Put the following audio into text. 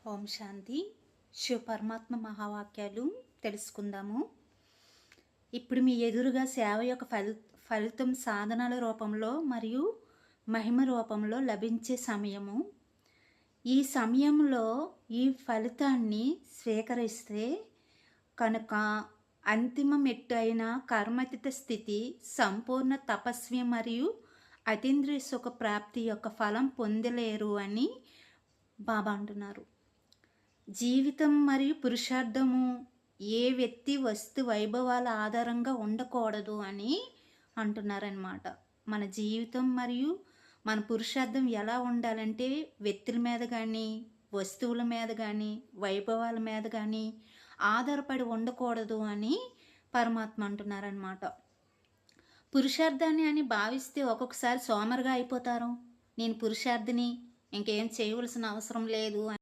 ఓం శాంతి. శివ పరమాత్మ మహావాక్యాలు తెలుసుకుందాము. ఇప్పుడు మీ ఎదురుగా సేవ యొక్క ఫలితం సాధనాల రూపంలో మరియు మహిమ రూపంలో లభించే సమయము. ఈ సమయంలో ఈ ఫలితాన్ని స్వీకరిస్తే కనుక అంతిమ మెట్టు అయిన కర్మతీత స్థితి, సంపూర్ణ తపస్వి మరియు అతీంద్రియ సుఖ ప్రాప్తి యొక్క ఫలం పొందలేరు అని బాబా అంటున్నారు. జీవితం మరియు పురుషార్థము ఏ వ్యక్తి వస్తు వైభవాల ఆధారంగా ఉండకూడదు అని అంటున్నారనమాట. మన జీవితం మరియు మన పురుషార్థం ఎలా ఉండాలంటే వ్యక్తుల మీద కానీ, వస్తువుల మీద కానీ, వైభవాల మీద కానీ ఆధారపడి ఉండకూడదు అని పరమాత్మ అంటున్నారనమాట. పురుషార్థాన్ని అని భావిస్తే ఒక్కొక్కసారి సోమరుగా అయిపోతారు. నేను పురుషార్థిని, ఇంకేం చేయవలసిన అవసరం లేదు